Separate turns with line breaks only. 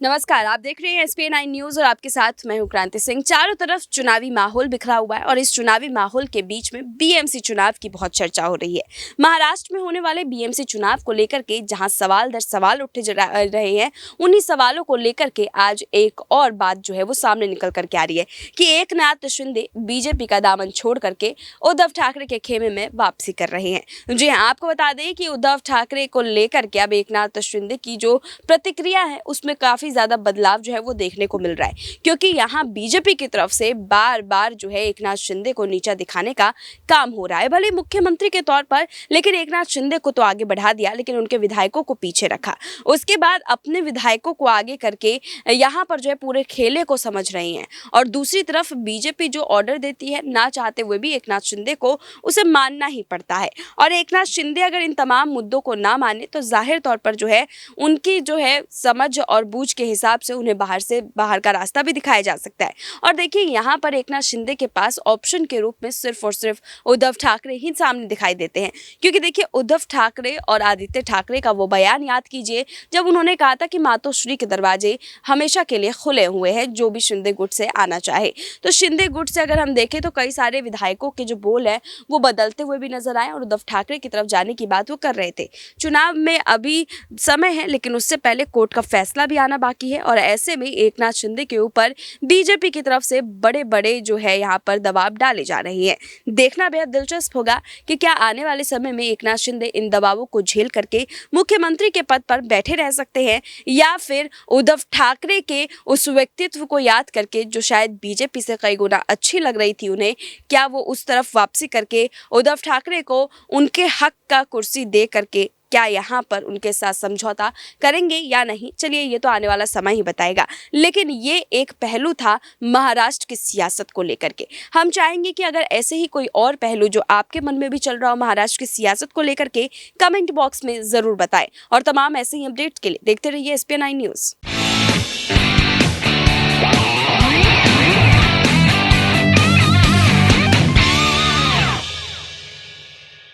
नमस्कार, आप देख रहे हैं SPN9 न्यूज़ और आपके साथ मैं हूं क्रांति सिंह। चारों तरफ चुनावी माहौल बिखरा हुआ है और इस चुनावी माहौल के बीच में BMC चुनाव की बहुत चर्चा हो रही है। महाराष्ट्र में होने वाले BMC चुनाव को लेकर के जहां सवाल दर सवाल उठे रहे हैं, उन्हीं सवालों को लेकर के आज एक और बात जो है वो सामने निकल करके आ रही है कि एकनाथ शिंदे बीजेपी का दामन छोड़ करके उद्धव ठाकरे के खेमे में वापसी कर रहे हैं। जी हाँ, आपको बता दें कि उद्धव ठाकरे को लेकर के अब एकनाथ शिंदे की जो प्रतिक्रिया है उसमें काफी ज्यादा बदलाव जो है वो देखने को मिल रहा है, क्योंकि यहाँ बीजेपी की तरफ से बार बार जो है एकनाथ शिंदे को नीचा दिखाने का काम हो रहा है। भले मुख्यमंत्री के तौर पर, लेकिन एकनाथ शिंदे को तो आगे बढ़ा दिया, लेकिन उनके विधायकों को पीछे रखा। उसके बाद अपने विधायकों को आगे करके यहाँ पर जो है पूरे खेले को समझ रही हैं और दूसरी तरफ बीजेपी जो ऑर्डर देती है, ना चाहते हुए भी एकनाथ शिंदे को उसे मानना ही पड़ता है। और एकनाथ शिंदे अगर इन तमाम मुद्दों को ना माने तो जाहिर तौर पर जो है उनकी जो है समझ और बूझ के हिसाब से उन्हें बाहर का रास्ता भी दिखाया जा सकता है। और देखिए, यहाँ पर एकनाथ शिंदे के पास ऑप्शन के रूप में सिर्फ और सिर्फ उद्धव ठाकरे ही सामने दिखाई देते हैं, क्योंकि देखिए उद्धव ठाकरे और आदित्य ठाकरे का वो बयान याद कीजिए जब उन्होंने कहा था कि मातोश्री के दरवाजे हमेशा के लिए खुले हुए हैं, जो भी शिंदे गुट से आना चाहे। तो शिंदे गुट से अगर हम देखें तो कई सारे विधायकों के जो बोल है वो बदलते हुए भी नजर आए और उद्धव ठाकरे की तरफ जाने की बात वो कर रहे थे। चुनाव में अभी समय है, लेकिन उससे पहले कोर्ट का फैसला भी आना बाकी है और ऐसे में एकनाथ शिंदे के ऊपर बीजेपी की तरफ से बड़े बड़े जो है यहाँ पर दबाव डाले जा रहे हैं। देखना बेहद दिलचस्प होगा कि क्या आने वाले समय में एकनाथ शिंदे इन दबावों को झेल करके मुख्यमंत्री के पद पर बैठे रह सकते हैं, या फिर उद्धव ठाकरे के उस व्यक्तित्व को याद करके जो शायद बीजेपी से कई गुना अच्छी लग रही थी उन्हें, क्या वो उस तरफ वापसी करके उद्धव ठाकरे को उनके हक का कुर्सी दे करके क्या यहाँ पर उनके साथ समझौता करेंगे या नहीं, चलिए ये तो आने वाला समय ही बताएगा। लेकिन ये एक पहलू था महाराष्ट्र की सियासत को लेकर के। हम चाहेंगे कि अगर ऐसे ही कोई और पहलू जो आपके मन में भी चल रहा हो महाराष्ट्र की सियासत को लेकर के, कमेंट बॉक्स में ज़रूर बताएं और तमाम ऐसे ही अपडेट्स के लिए देखते रहिए SPN9 न्यूज़।